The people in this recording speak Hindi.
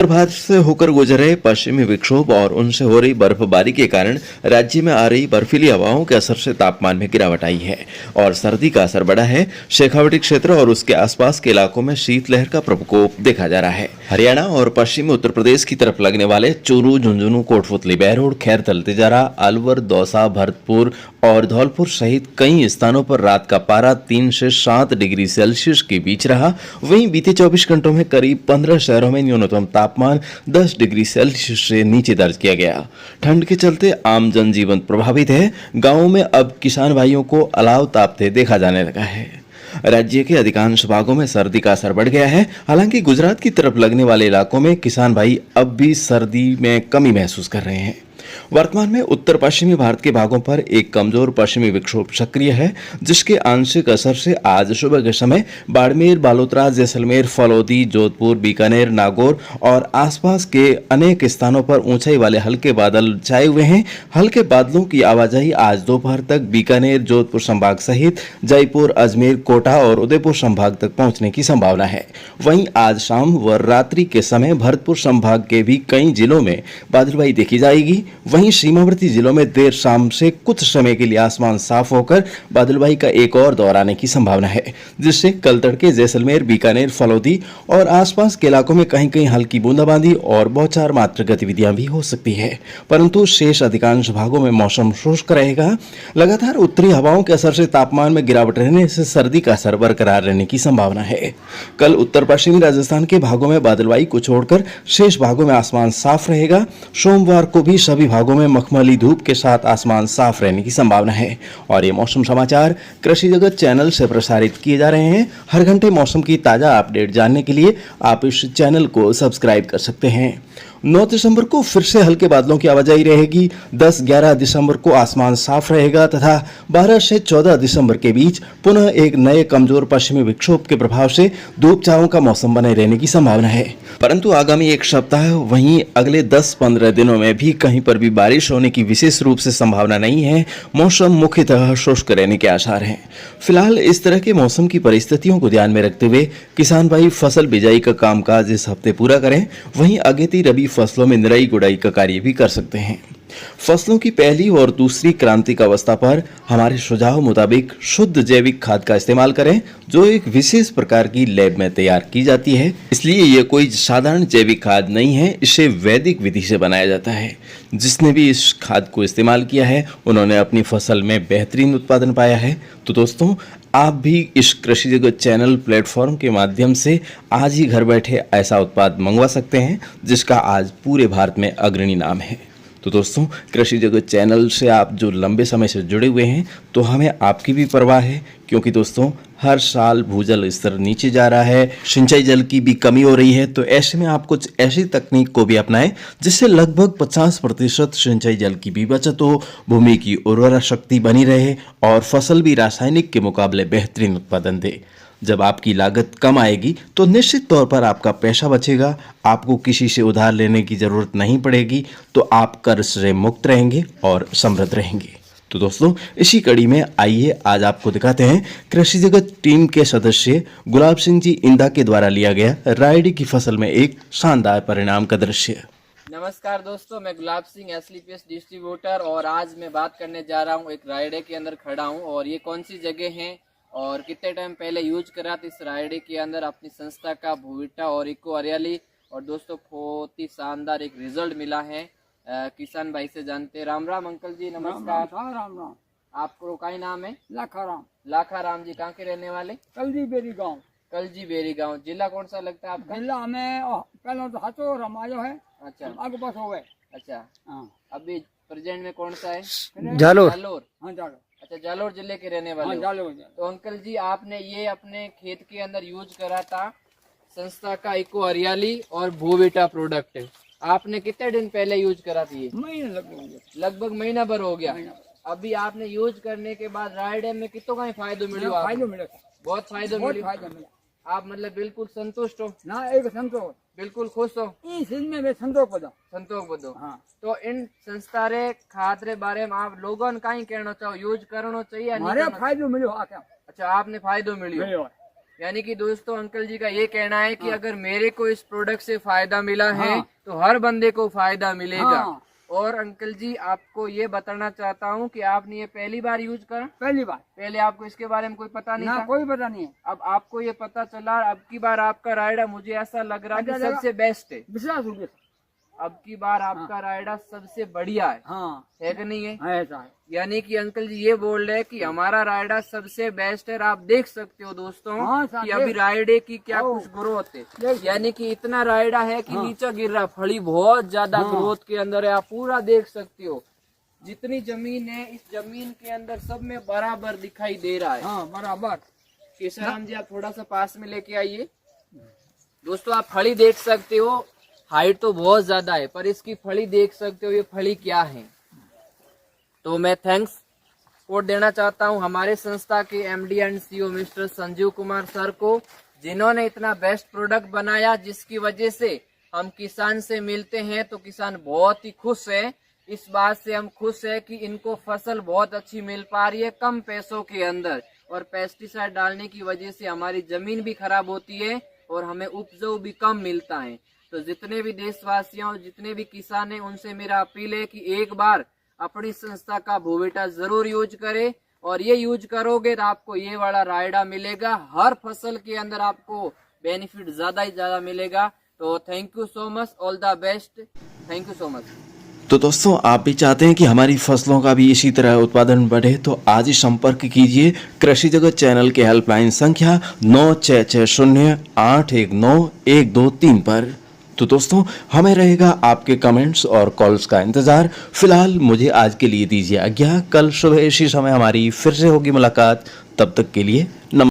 उत्तर भारत से होकर गुजर रहे पश्चिमी विक्षोभ और उनसे हो रही बर्फबारी के कारण राज्य में आ रही बर्फीली हवाओं के असर से तापमान में गिरावट आई है और सर्दी का असर बढ़ा है। शेखावटी क्षेत्र और उसके आसपास के इलाकों में शीतलहर का प्रकोप देखा जा रहा है। हरियाणा और पश्चिमी उत्तर प्रदेश की तरफ लगने वाले चूरू, झुंझुनू, कोटपुतली, बहरोड, खैरथल, तिजारा, अलवर, दौसा, भरतपुर और धौलपुर सहित कई स्थानों पर रात का पारा 3 से 7 डिग्री सेल्सियस के बीच रहा। वहीं बीते 24 घंटों में करीब 15 शहरों में न्यूनतम तापमान 10 डिग्री सेल्सियस से नीचे दर्ज किया गया। ठंड के चलते आम जनजीवन प्रभावित है। गांवों में अब किसान भाइयों को अलाव तापते देखा जाने लगा है। राज्य के अधिकांश भागों में सर्दी का असर बढ़ गया है। हालांकि गुजरात की तरफ लगने वाले इलाकों में किसान भाई अब भी सर्दी में कमी महसूस कर रहे हैं। वर्तमान में उत्तर पश्चिमी भारत के भागों पर एक कमजोर पश्चिमी विक्षोभ सक्रिय है, जिसके आंशिक असर से आज सुबह के समय बाड़मेर, बालोतरा, जैसलमेर, फलौदी, जोधपुर, बीकानेर, नागौर और आसपास के अनेक स्थानों पर ऊंचाई वाले हल्के बादल छाए हुए हैं। हल्के बादलों की आवाजाही आज दोपहर तक बीकानेर, जोधपुर संभाग सहित जयपुर, अजमेर, कोटा और उदयपुर संभाग तक पहुंचने की संभावना है। वहीं आज शाम व रात्रि के समय भरतपुर संभाग के भी कई जिलों में बादलबाई देखी जाएगी। वहीं सीमावर्ती जिलों में देर शाम से कुछ समय के लिए आसमान साफ होकर बादलबाई का एक और दौर आने की संभावना है, जिससे कल तड़के जैसलमेर, बीकानेर, फलौदी और आसपास के इलाकों में कहीं कहीं हल्की बूंदाबांदी और बौछार मात्र गतिविधियां भी हो सकती है। परंतु शेष अधिकांश भागों में मौसम शुष्क रहेगा। लगातार उत्तरी हवाओं के असर से तापमान में गिरावट रहने से सर्दी का असर बरकरार रहने की संभावना है। कल उत्तर पश्चिमी राजस्थान के भागों में बादलबाई को छोड़कर शेष भागों में आसमान साफ रहेगा। सोमवार को भी सभी भागों में मखमली धूप के साथ आसमान साफ रहने की संभावना है। और ये मौसम समाचार कृषि जगत चैनल से प्रसारित किए जा रहे हैं। हर घंटे मौसम की ताजा अपडेट जानने के लिए आप इस चैनल को सब्सक्राइब कर सकते हैं। 9 दिसंबर को फिर से हल्के बादलों की आवाजाही रहेगी। 10-11 दिसंबर को आसमान साफ रहेगा तथा 12 से 14 दिसंबर के बीच पुनः एक नए कमजोर पश्चिमी विक्षोभ के प्रभाव से धूप छांव का मौसम बने रहने की संभावना है। परंतु आगामी एक सप्ताह वहीं अगले 10-15 दिनों में भी कहीं पर भी बारिश होने की विशेष रूप से संभावना नहीं है। मौसम मुख्यतः शुष्क रहने के आसार हैं। फिलहाल इस तरह के मौसम की परिस्थितियों को ध्यान में रखते हुए किसान भाई फसल बिजाई का कामकाज इस हफ्ते पूरा करें। वहीं अगेती रबी फसलों में निराई गुड़ाई का कार्य भी कर सकते हैं। फसलों की पहली और दूसरी क्रांतिक अवस्था पर हमारे सुझाव मुताबिक शुद्ध जैविक खाद का इस्तेमाल करें, जो एक विशेष प्रकार की लैब में तैयार की जाती है। इसलिए यह कोई साधारण जैविक खाद नहीं है, इसे वैदिक विधि से बनाया जाता है। जिसने भी इस खाद को इस्तेमाल किया है उन्होंने अपनी फसल में बेहतरीन उत्पादन पाया है। तो दोस्तों, आप भी इस कृषि जगत चैनल प्लेटफॉर्म के माध्यम से आज ही घर बैठे ऐसा उत्पाद मंगवा सकते हैं जिसका आज पूरे भारत में अग्रणी नाम है। तो दोस्तों, कृषि जगत चैनल से आप जो लंबे समय से जुड़े हुए हैं तो हमें आपकी भी परवाह है, क्योंकि दोस्तों हर साल भूजल स्तर नीचे जा रहा है, सिंचाई जल की भी कमी हो रही है। तो ऐसे में आप कुछ ऐसी तकनीक को भी अपनाएं जिससे लगभग 50% सिंचाई जल की भी बचत हो, भूमि की उर्वरा शक्ति बनी रहे और फसल भी रासायनिक के मुकाबले बेहतरीन उत्पादन दे। जब आपकी लागत कम आएगी तो निश्चित तौर पर आपका पैसा बचेगा, आपको किसी से उधार लेने की जरूरत नहीं पड़ेगी, तो आप कर्ज से मुक्त रहेंगे और समृद्ध रहेंगे। तो दोस्तों, इसी कड़ी में आइए आज आपको दिखाते हैं कृषि जगत टीम के सदस्य गुलाब सिंह जी इंदा के द्वारा लिया गया रायडी की फसल में एक शानदार परिणाम का दृश्य। नमस्कार दोस्तों, मैं गुलाब सिंह एसलीपीएस डिस्ट्रीब्यूटर और आज मैं बात करने जा रहा हूँ। एक रायडे के अंदर खड़ा हूँ और ये कौन सी जगह है और कितने टाइम पहले यूज करा था इस रायडे के अंदर अपनी संस्था का भूविटा और इको हरियाली। और दोस्तों, बहुत ही शानदार एक रिजल्ट मिला है। किसान भाई से जानते हैं। राम राम अंकल जी, नमस्कार। राम राम। आपको का नाम है? लाखाराम। लाखाराम जी कहाँ के रहने वाले? कलजी बेरी गाँव। कलजी बेरी गाँव। जिला कौन सा लगता है आपका? जिला हमें पहले तो हाथों रमायो है। अच्छा, आगे पास हो गए। अच्छा, हाँ। अभी प्रेजेंट में कौन सा है? जालोर। जालोर। हाँ, जालोर। अच्छा, जालोर जिले के रहने वाले हो। जालोर। तो अंकल जी, आपने ये अपने खेत के अंदर यूज करा था संस्था का इको हरियाली और भूविटा प्रोडक्ट। आपने कितने दिन पहले यूज करा थी? लगभग महीना भर हो गया। अभी आपने यूज करने के बाद रायडे में कितना का फायदा मिलो? बहुत फायदा मिला। आप मतलब बिल्कुल संतुष्ट हो ना? एक संतोष, बिल्कुल खुश हो? में संतोष बदो। हाँ। तो इन संस्था रे खाद रे बारे में आप लोगों ने कहीं कहना चाहो? यूज करना चाहिए? फायदो मिलो। अच्छा, आपने फायदो मिलियो। यानी कि दोस्तों अंकल जी का ये कहना है कि अगर मेरे को इस प्रोडक्ट से फायदा मिला है हाँ। तो हर बंदे को फायदा मिलेगा। हाँ। और अंकल जी आपको ये बताना चाहता हूँ कि आपने ये पहली बार यूज करा, पहली बार पहले आपको इसके बारे में कोई पता नहीं ना था, कोई पता नहीं है। अब आपको ये पता चला। अब की बार आपका रायडा मुझे ऐसा लग रहा है कि अच्छा लगा। सबसे बेस्ट है। विश्वास हो गया। अब की बार आपका रायडा सबसे बढ़िया है हाँ कि नहीं है? ऐसा है। यानी कि अंकल जी ये बोल रहे हैं कि हमारा रायडा सबसे बेस्ट है। और आप देख सकते हो दोस्तों हाँ, साहब, कि अभी देख। रायडे की क्या ओ, कुछ ग्रोथ है। देख। यानी कि इतना रायडा है कि हाँ। नीचे गिर रहा, फड़ी बहुत ज्यादा हाँ। ग्रोथ के अंदर है। आप पूरा देख सकते हो जितनी जमीन है इस जमीन के अंदर सब में बराबर दिखाई दे रहा है। हाँ बराबर। केशवराम जी आप थोड़ा सा पास में लेके आइए। दोस्तों आप फली देख सकते हो, हाइट तो बहुत ज्यादा है पर इसकी फली देख सकते हो, ये फली क्या है। तो मैं थैंक्स कोट देना चाहता हूं हमारे संस्था के MD and CEO mister Sanjeev Kumar sir को, जिन्होंने इतना बेस्ट प्रोडक्ट बनाया जिसकी वजह से हम किसान से मिलते हैं तो किसान बहुत ही खुश है। इस बात से हम खुश है कि इनको फसल बहुत अच्छी मिल पा रही है कम पैसों के अंदर। और पेस्टिसाइड डालने की वजह से हमारी जमीन भी खराब होती है और हमें उपजाऊ भी कम मिलता है। तो जितने भी देशवासियों जितने भी किसान हैं उनसे मेरा अपील है कि एक बार अपनी संस्था का भूवेटा जरूर यूज करें। और ये यूज करोगे तो आपको ये वाला रायडा मिलेगा। हर फसल के अंदर आपको बेनिफिट ज्यादा ही ज्यादा मिलेगा। तो thank you so much, all the best, thank you so much. तो दोस्तों आप भी चाहते हैं कि हमारी फसलों का भी इसी तरह उत्पादन बढ़े तो आज ही संपर्क कीजिए कृषि जगत चैनल के हेल्पलाइन संख्या 9660819123 पर। तो दोस्तों हमें रहेगा आपके कमेंट्स और कॉल्स का इंतजार। फिलहाल मुझे आज के लिए दीजिए आज्ञा। कल सुबह इसी समय हमारी फिर से होगी मुलाकात। तब तक के लिए नमस्कार।